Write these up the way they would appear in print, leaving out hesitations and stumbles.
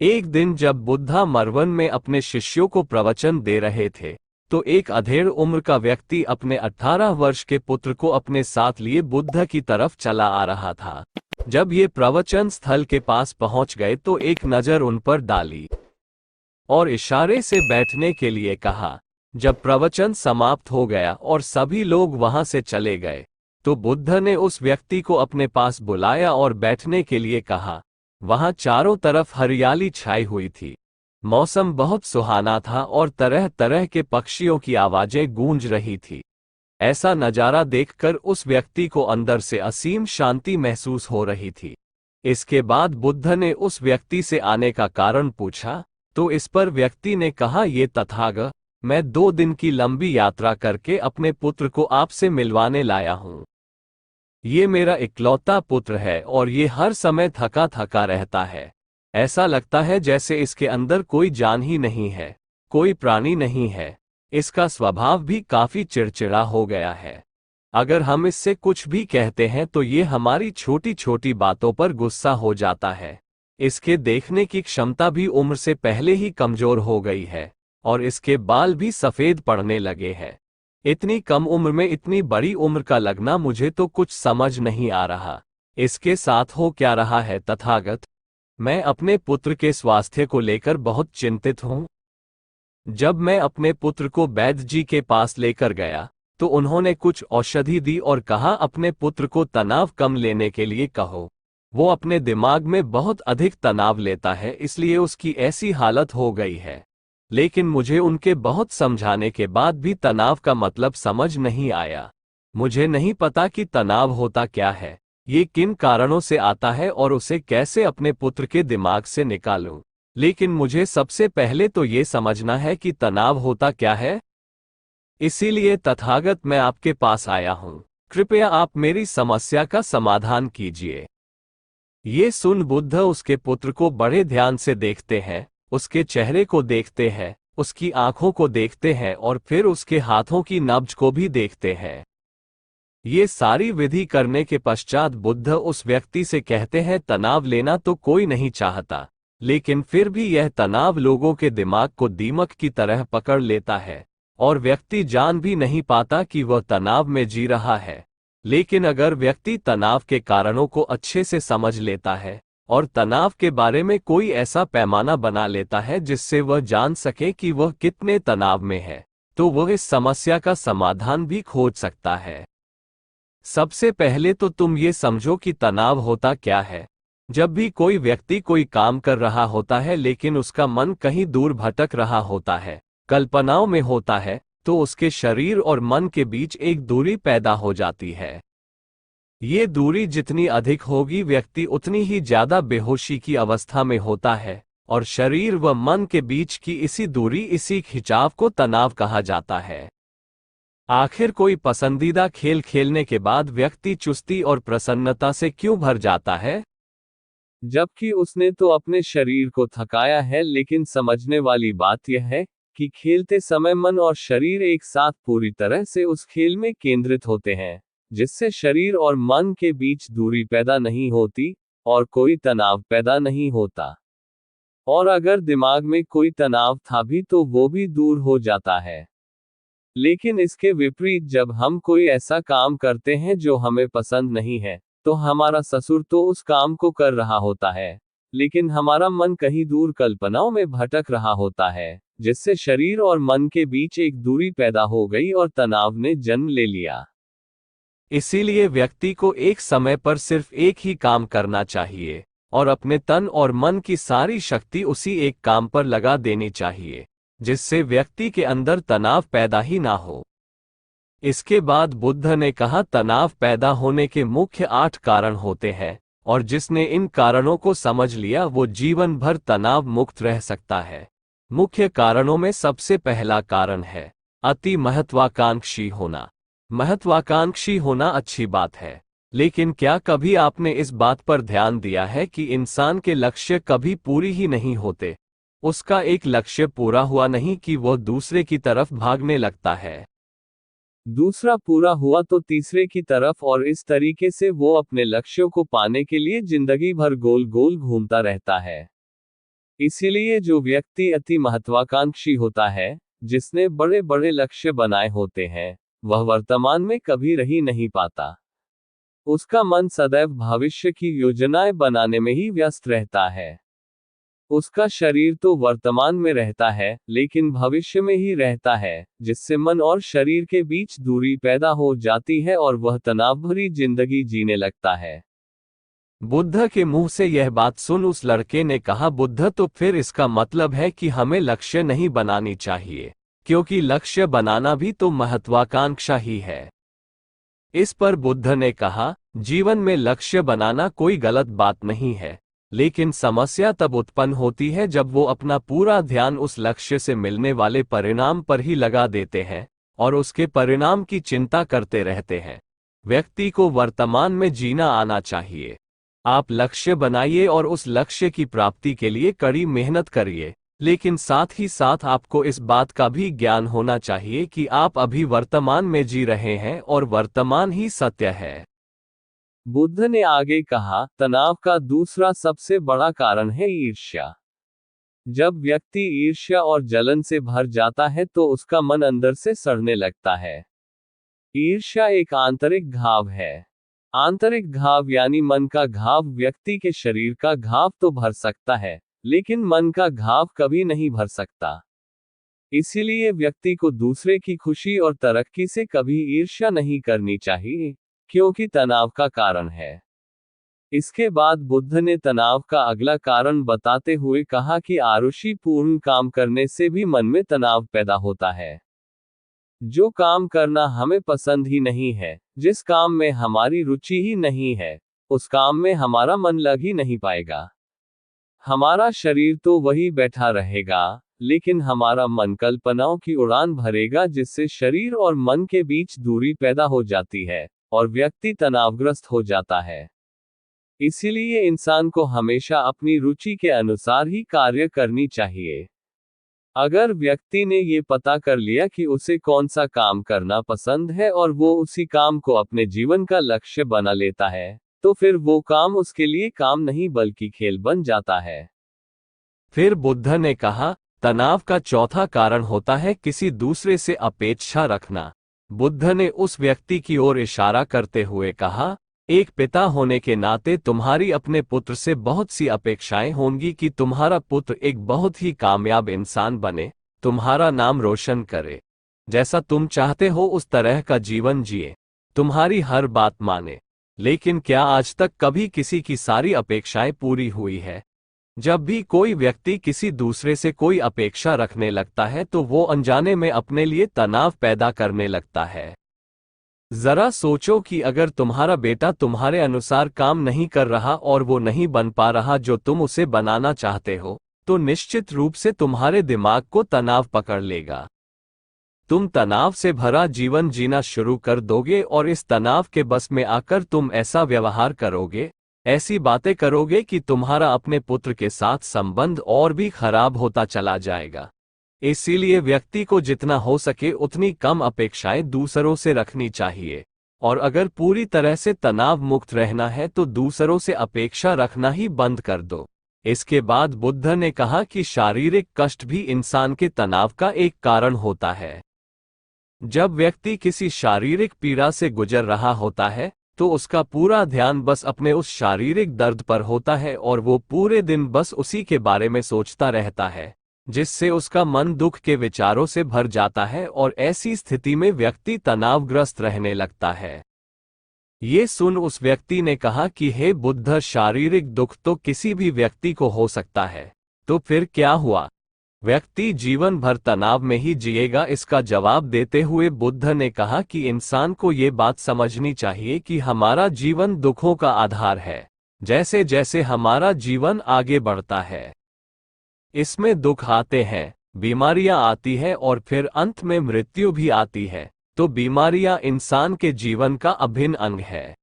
एक दिन जब बुद्धा मरवन में अपने शिष्यों को प्रवचन दे रहे थे, तो एक अधेड़ उम्र का व्यक्ति अपने 18 वर्ष के पुत्र को अपने साथ लिए बुद्ध की तरफ चला आ रहा था। जब ये प्रवचन स्थल के पास पहुंच गए तो एक नजर उन पर डाली और इशारे से बैठने के लिए कहा। जब प्रवचन समाप्त हो गया और सभी लोग वहां से चले गए, तो बुद्ध ने उस व्यक्ति को अपने पास बुलाया और बैठने के लिए कहा। वहां चारों तरफ हरियाली छाई हुई थी। मौसम बहुत सुहाना था और तरह तरह के पक्षियों की आवाजें गूंज रही थी। ऐसा नजारा देखकर उस व्यक्ति को अंदर से असीम शांति महसूस हो रही थी। इसके बाद बुद्ध ने उस व्यक्ति से आने का कारण पूछा, तो इस पर व्यक्ति ने कहा, ये तथागत, मैं 2 दिन की लंबी यात्रा करके अपने पुत्र को आपसे मिलवाने लाया हूं। ये मेरा इकलौता पुत्र है और ये हर समय थका थका रहता है। ऐसा लगता है जैसे इसके अंदर कोई जान ही नहीं है, कोई प्राणी नहीं है। इसका स्वभाव भी काफी चिड़चिड़ा हो गया है। अगर हम इससे कुछ भी कहते हैं तो ये हमारी छोटी छोटी बातों पर गुस्सा हो जाता है। इसके देखने की क्षमता भी उम्र से पहले ही कमजोर हो गई है और इसके बाल भी सफेद पड़ने लगे हैं। इतनी कम उम्र में इतनी बड़ी उम्र का लगना मुझे तो कुछ समझ नहीं आ रहा। इसके साथ हो क्या रहा है तथागत? मैं अपने पुत्र के स्वास्थ्य को लेकर बहुत चिंतित हूं। जब मैं अपने पुत्र को वैद्य जी के पास लेकर गया, तो उन्होंने कुछ औषधि दी और कहा अपने पुत्र को तनाव कम लेने के लिए कहो। वो अपने दिमाग में बहुत अधिक तनाव लेता है, इसलिए उसकी ऐसी हालत हो गई है। लेकिन मुझे उनके बहुत समझाने के बाद भी तनाव का मतलब समझ नहीं आया। मुझे नहीं पता कि तनाव होता क्या है, ये किन कारणों से आता है और उसे कैसे अपने पुत्र के दिमाग से निकालूं। लेकिन मुझे सबसे पहले तो ये समझना है कि तनाव होता क्या है। इसीलिए तथागत मैं आपके पास आया हूं। कृपया आप मेरी समस्या का समाधान कीजिए। ये सुन बुद्ध उसके पुत्र को बड़े ध्यान से देखते हैं, उसके चेहरे को देखते हैं, उसकी आंखों को देखते हैं और फिर उसके हाथों की नब्ज को भी देखते हैं। ये सारी विधि करने के पश्चात बुद्ध उस व्यक्ति से कहते हैं, तनाव लेना तो कोई नहीं चाहता, लेकिन फिर भी यह तनाव लोगों के दिमाग को दीमक की तरह पकड़ लेता है और व्यक्ति जान भी नहीं पाता कि वह तनाव में जी रहा है। लेकिन अगर व्यक्ति तनाव के कारणों को अच्छे से समझ लेता है और तनाव के बारे में कोई ऐसा पैमाना बना लेता है जिससे वह जान सके कि वह कितने तनाव में है, तो वह इस समस्या का समाधान भी खोज सकता है। सबसे पहले तो तुम ये समझो कि तनाव होता क्या है। जब भी कोई व्यक्ति कोई काम कर रहा होता है लेकिन उसका मन कहीं दूर भटक रहा होता है, कल्पनाओं में होता है, तो उसके शरीर और मन के बीच एक दूरी पैदा हो जाती है। ये दूरी जितनी अधिक होगी, व्यक्ति उतनी ही ज्यादा बेहोशी की अवस्था में होता है और शरीर व मन के बीच की इसी दूरी, इसी खिंचाव को तनाव कहा जाता है। आखिर कोई पसंदीदा खेल खेलने के बाद व्यक्ति चुस्ती और प्रसन्नता से क्यों भर जाता है? जबकि उसने तो अपने शरीर को थकाया है। लेकिन समझने वाली बात यह है कि खेलते समय मन और शरीर एक साथ पूरी तरह से उस खेल में केंद्रित होते हैं, जिससे शरीर और मन के बीच दूरी पैदा नहीं होती और कोई तनाव पैदा नहीं होता। और अगर दिमाग में कोई तनाव था भी तो वो भी दूर हो जाता है। लेकिन इसके विपरीत, जब हम कोई ऐसा काम करते हैं जो हमें पसंद नहीं है, तो हमारा ससुर तो उस काम को कर रहा होता है, लेकिन हमारा मन कहीं दूर कल्पनाओं में भटक रहा होता है, जिससे शरीर और मन के बीच एक दूरी पैदा हो गई और तनाव ने जन्म ले लिया। इसीलिए व्यक्ति को एक समय पर सिर्फ एक ही काम करना चाहिए और अपने तन और मन की सारी शक्ति उसी एक काम पर लगा देनी चाहिए, जिससे व्यक्ति के अंदर तनाव पैदा ही ना हो। इसके बाद बुद्ध ने कहा, तनाव पैदा होने के मुख्य 8 कारण होते हैं और जिसने इन कारणों को समझ लिया वो जीवन भर तनाव मुक्त रह सकता है। मुख्य कारणों में सबसे पहला कारण है अति महत्वाकांक्षी होना। महत्वाकांक्षी होना अच्छी बात है, लेकिन क्या कभी आपने इस बात पर ध्यान दिया है कि इंसान के लक्ष्य कभी पूरी ही नहीं होते? उसका एक लक्ष्य पूरा हुआ नहीं कि वह दूसरे की तरफ भागने लगता है, दूसरा पूरा हुआ तो तीसरे की तरफ, और इस तरीके से वो अपने लक्ष्यों को पाने के लिए जिंदगी भर गोल गोल घूमता रहता है। इसीलिए जो व्यक्ति अति महत्वाकांक्षी होता है, जिसने बड़े बड़े लक्ष्य बनाए होते हैं, वह वर्तमान में कभी रह ही नहीं पाता। उसका मन सदैव भविष्य की योजनाएं बनाने में ही व्यस्त रहता है। उसका शरीर तो वर्तमान में रहता है, लेकिन भविष्य में ही रहता है, जिससे मन और शरीर के बीच दूरी पैदा हो जाती है और वह तनाव भरी जिंदगी जीने लगता है। बुद्ध के मुंह से यह बात सुन उस लड़के ने कहा, बुद्ध, तो फिर इसका मतलब है कि हमें लक्ष्य नहीं बनानी चाहिए, क्योंकि लक्ष्य बनाना भी तो महत्वाकांक्षा ही है। इस पर बुद्ध ने कहा, जीवन में लक्ष्य बनाना कोई गलत बात नहीं है, लेकिन समस्या तब उत्पन्न होती है जब वो अपना पूरा ध्यान उस लक्ष्य से मिलने वाले परिणाम पर ही लगा देते हैं और उसके परिणाम की चिंता करते रहते हैं। व्यक्ति को वर्तमान में जीना आना चाहिए। आप लक्ष्य बनाइए और उस लक्ष्य की प्राप्ति के लिए कड़ी मेहनत करिए, लेकिन साथ ही साथ आपको इस बात का भी ज्ञान होना चाहिए कि आप अभी वर्तमान में जी रहे हैं और वर्तमान ही सत्य है। बुद्ध ने आगे कहा, तनाव का दूसरा सबसे बड़ा कारण है ईर्ष्या। जब व्यक्ति ईर्ष्या और जलन से भर जाता है तो उसका मन अंदर से सड़ने लगता है। ईर्ष्या एक आंतरिक घाव है। आंतरिक घाव यानी मन का घाव व्यक्ति के शरीर का घाव तो भर सकता है, लेकिन मन का घाव कभी नहीं भर सकता। इसीलिए व्यक्ति को दूसरे की खुशी और तरक्की से कभी ईर्ष्या नहीं करनी चाहिए, क्योंकि तनाव का कारण है। इसके बाद बुद्ध ने तनाव का अगला कारण बताते हुए कहा कि आरुषिपूर्ण काम करने से भी मन में तनाव पैदा होता है। जो काम करना हमें पसंद ही नहीं है, जिस काम में हमारी रुचि ही नहीं है, उस काम में हमारा मन लग ही नहीं पाएगा। हमारा शरीर तो वही बैठा रहेगा, लेकिन हमारा मन कल्पनाओं की उड़ान भरेगा, जिससे शरीर और मन के बीच दूरी पैदा हो जाती है और व्यक्ति तनावग्रस्त हो जाता है। इसीलिए इंसान को हमेशा अपनी रुचि के अनुसार ही कार्य करनी चाहिए। अगर व्यक्ति ने ये पता कर लिया कि उसे कौन सा काम करना पसंद है और वो उसी काम को अपने जीवन का लक्ष्य बना लेता है, तो फिर वो काम उसके लिए काम नहीं बल्कि खेल बन जाता है। फिर बुद्ध ने कहा, तनाव का चौथा कारण होता है किसी दूसरे से अपेक्षा रखना। बुद्ध ने उस व्यक्ति की ओर इशारा करते हुए कहा, एक पिता होने के नाते तुम्हारी अपने पुत्र से बहुत सी अपेक्षाएं होंगी कि तुम्हारा पुत्र एक बहुत ही कामयाब इंसान बने, तुम्हारा नाम रोशन करे, जैसा तुम चाहते हो उस तरह का जीवन जिए, तुम्हारी हर बात माने। लेकिन क्या आज तक कभी किसी की सारी अपेक्षाएं पूरी हुई है? जब भी कोई व्यक्ति किसी दूसरे से कोई अपेक्षा रखने लगता है तो वो अनजाने में अपने लिए तनाव पैदा करने लगता है। जरा सोचो कि अगर तुम्हारा बेटा तुम्हारे अनुसार काम नहीं कर रहा और वो नहीं बन पा रहा जो तुम उसे बनाना चाहते हो, तो निश्चित रूप से तुम्हारे दिमाग को तनाव पकड़ लेगा। तुम तनाव से भरा जीवन जीना शुरू कर दोगे और इस तनाव के बस में आकर तुम ऐसा व्यवहार करोगे, ऐसी बातें करोगे कि तुम्हारा अपने पुत्र के साथ संबंध और भी खराब होता चला जाएगा। इसीलिए व्यक्ति को जितना हो सके उतनी कम अपेक्षाएं दूसरों से रखनी चाहिए, और अगर पूरी तरह से तनाव मुक्त रहना है तो दूसरों से अपेक्षा रखना ही बंद कर दो। इसके बाद बुद्ध ने कहा कि शारीरिक कष्ट भी इंसान के तनाव का एक कारण होता है। जब व्यक्ति किसी शारीरिक पीड़ा से गुजर रहा होता है तो उसका पूरा ध्यान बस अपने उस शारीरिक दर्द पर होता है और वो पूरे दिन बस उसी के बारे में सोचता रहता है, जिससे उसका मन दुख के विचारों से भर जाता है और ऐसी स्थिति में व्यक्ति तनावग्रस्त रहने लगता है। ये सुन उस व्यक्ति ने कहा कि हे बुद्ध, शारीरिक दुख तो किसी भी व्यक्ति को हो सकता है, तो फिर क्या हुआ? व्यक्ति जीवन भर तनाव में ही जिएगा? इसका जवाब देते हुए बुद्ध ने कहा कि इंसान को ये बात समझनी चाहिए कि हमारा जीवन दुखों का आधार है। जैसे जैसे हमारा जीवन आगे बढ़ता है, इसमें दुख आते हैं, बीमारियां आती है और फिर अंत में मृत्यु भी आती है, तो बीमारियां इंसान के जीवन का अभिन्न अंग है।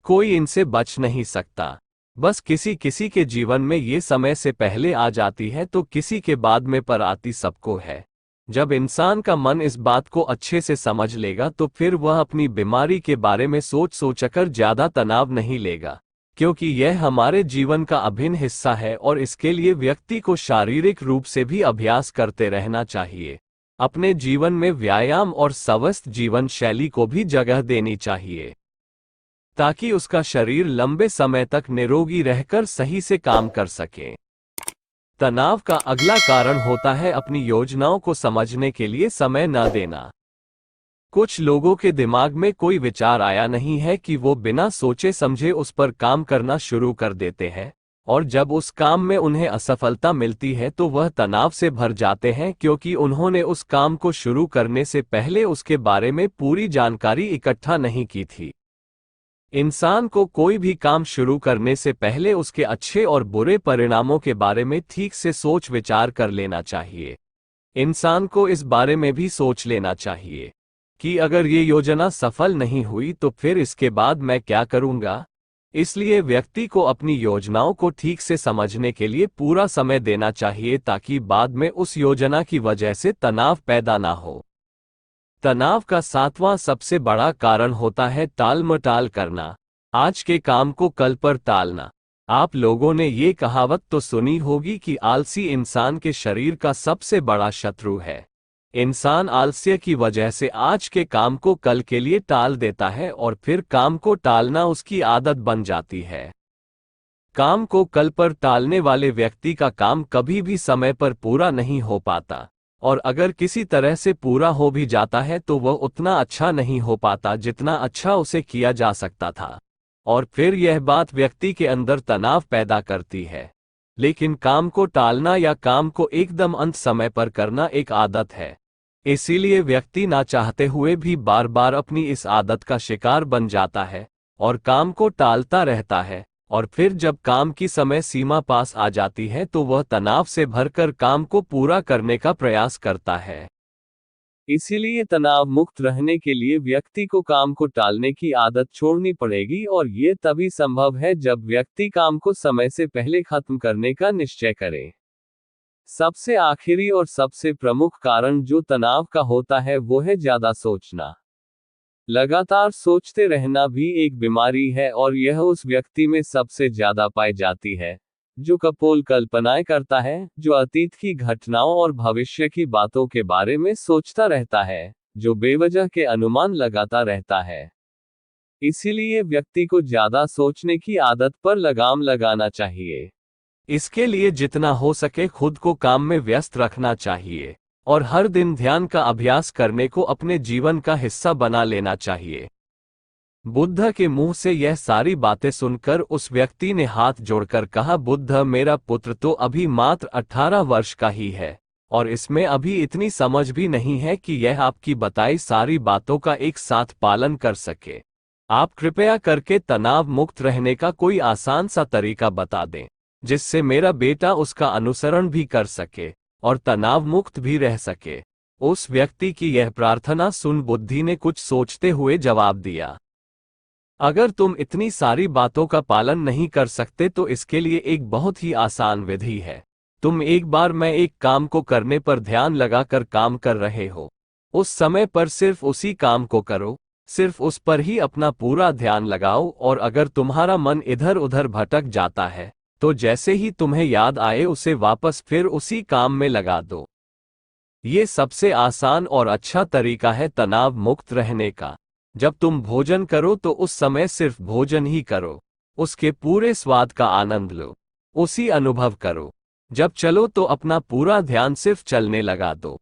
कोई इनसे बच नहीं सकता। बस किसी किसी के जीवन में ये समय से पहले आ जाती है तो किसी के बाद में पर आती सबको है। जब इंसान का मन इस बात को अच्छे से समझ लेगा तो फिर वह अपनी बीमारी के बारे में सोच सोचकर ज्यादा तनाव नहीं लेगा, क्योंकि यह हमारे जीवन का अभिन्न हिस्सा है और इसके लिए व्यक्ति को शारीरिक रूप से भी अभ्यास करते रहना चाहिए। अपने जीवन में व्यायाम और स्वस्थ जीवन शैली को भी जगह देनी चाहिए ताकि उसका शरीर लंबे समय तक निरोगी रहकर सही से काम कर सके। तनाव का अगला कारण होता है अपनी योजनाओं को समझने के लिए समय न देना। कुछ लोगों के दिमाग में कोई विचार आया नहीं है कि वो बिना सोचे समझे उस पर काम करना शुरू कर देते हैं, और जब उस काम में उन्हें असफलता मिलती है तो वह तनाव से भर जाते हैं क्योंकि उन्होंने उस काम को शुरू करने से पहले उसके बारे में पूरी जानकारी इकट्ठा नहीं की थी। इंसान को कोई भी काम शुरू करने से पहले उसके अच्छे और बुरे परिणामों के बारे में ठीक से सोच विचार कर लेना चाहिए। इंसान को इस बारे में भी सोच लेना चाहिए कि अगर ये योजना सफल नहीं हुई तो फिर इसके बाद मैं क्या करूंगा। इसलिए व्यक्ति को अपनी योजनाओं को ठीक से समझने के लिए पूरा समय देना चाहिए ताकि बाद में उस योजना की वजह से तनाव पैदा ना हो। तनाव का 7वां सबसे बड़ा कारण होता है टाल-मटाल करना, आज के काम को कल पर टालना। आप लोगों ने ये कहावत तो सुनी होगी कि आलसी इंसान के शरीर का सबसे बड़ा शत्रु है। इंसान आलस्य की वजह से आज के काम को कल के लिए टाल देता है और फिर काम को टालना उसकी आदत बन जाती है। काम को कल पर टालने वाले व्यक्ति का काम कभी भी समय पर पूरा नहीं हो पाता, और अगर किसी तरह से पूरा हो भी जाता है तो वह उतना अच्छा नहीं हो पाता जितना अच्छा उसे किया जा सकता था, और फिर यह बात व्यक्ति के अंदर तनाव पैदा करती है। लेकिन काम को टालना या काम को एकदम अंत समय पर करना एक आदत है, इसीलिए व्यक्ति ना चाहते हुए भी बार बार अपनी इस आदत का शिकार बन जाता है और काम को टालता रहता है, और फिर जब काम की समय सीमा पास आ जाती है तो वह तनाव से भरकर काम को पूरा करने का प्रयास करता है। इसीलिए तनाव मुक्त रहने के लिए व्यक्ति को काम को टालने की आदत छोड़नी पड़ेगी, और ये तभी संभव है जब व्यक्ति काम को समय से पहले खत्म करने का निश्चय करे। सबसे आखिरी और सबसे प्रमुख कारण जो तनाव का होता है वो है ज्यादा सोचना। लगातार सोचते रहना भी एक बीमारी है, और यह उस व्यक्ति में सबसे ज्यादा पाई जाती है जो कपोल कल्पनाएं करता है, जो अतीत की घटनाओं और भविष्य की बातों के बारे में सोचता रहता है, जो बेवजह के अनुमान लगाता रहता है। इसीलिए व्यक्ति को ज्यादा सोचने की आदत पर लगाम लगाना चाहिए। इसके लिए जितना हो सके खुद को काम में व्यस्त रखना चाहिए और हर दिन ध्यान का अभ्यास करने को अपने जीवन का हिस्सा बना लेना चाहिए। बुद्ध के मुंह से यह सारी बातें सुनकर उस व्यक्ति ने हाथ जोड़कर कहा, बुद्ध, मेरा पुत्र तो अभी मात्र 18 वर्ष का ही है और इसमें अभी इतनी समझ भी नहीं है कि यह आपकी बताई सारी बातों का एक साथ पालन कर सके। आप कृपया करके तनाव मुक्त रहने का कोई आसान सा तरीका बता दें जिससे मेरा बेटा उसका अनुसरण भी कर सके और तनाव मुक्त भी रह सके। उस व्यक्ति की यह प्रार्थना सुन बुद्धि ने कुछ सोचते हुए जवाब दिया, अगर तुम इतनी सारी बातों का पालन नहीं कर सकते तो इसके लिए एक बहुत ही आसान विधि है। तुम एक बार मैं एक काम को करने पर ध्यान लगाकर काम कर रहे हो, उस समय पर सिर्फ उसी काम को करो, सिर्फ उस पर ही अपना पूरा ध्यान लगाओ, और अगर तुम्हारा मन इधर उधर भटक जाता है तो जैसे ही तुम्हें याद आए उसे वापस फिर उसी काम में लगा दो। ये सबसे आसान और अच्छा तरीका है तनाव मुक्त रहने का। जब तुम भोजन करो तो उस समय सिर्फ भोजन ही करो, उसके पूरे स्वाद का आनंद लो, उसी अनुभव करो। जब चलो तो अपना पूरा ध्यान सिर्फ चलने लगा दो।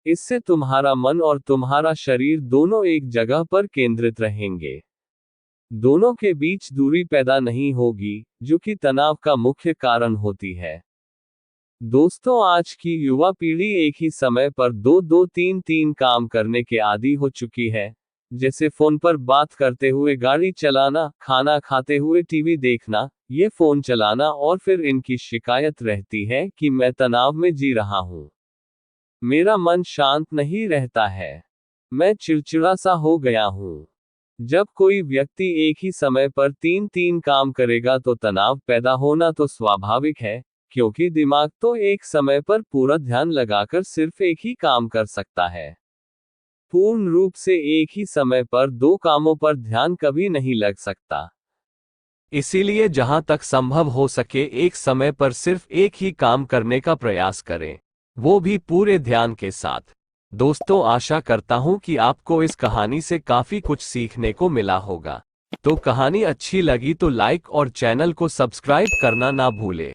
इससे तुम्हारा मन और तुम्हारा शरीर दोनों एक जगह पर केंद्रित रहेंगे। दोनों के बीच दूरी पैदा नहीं होगी, जो कि तनाव का मुख्य कारण होती है। दोस्तों, आज की युवा पीढ़ी एक ही समय पर दो दो तीन तीन काम करने के आदी हो चुकी है, जैसे फोन पर बात करते हुए गाड़ी चलाना, खाना खाते हुए टीवी देखना, ये फोन चलाना, और फिर इनकी शिकायत रहती है कि मैं तनाव में जी रहा हूं, मेरा मन शांत नहीं रहता है, मैं चिड़चिड़ा सा हो गया हूं। जब कोई व्यक्ति एक ही समय पर तीन तीन काम करेगा तो तनाव पैदा होना तो स्वाभाविक है, क्योंकि दिमाग तो एक समय पर पूरा ध्यान लगाकर सिर्फ एक ही काम कर सकता है। पूर्ण रूप से एक ही समय पर दो कामों पर ध्यान कभी नहीं लग सकता। इसीलिए जहां तक संभव हो सके एक समय पर सिर्फ एक ही काम करने का प्रयास करें, वो भी पूरे ध्यान के साथ। दोस्तों, आशा करता हूं कि आपको इस कहानी से काफी कुछ सीखने को मिला होगा। तो कहानी अच्छी लगी तो लाइक और चैनल को सब्सक्राइब करना ना भूलें।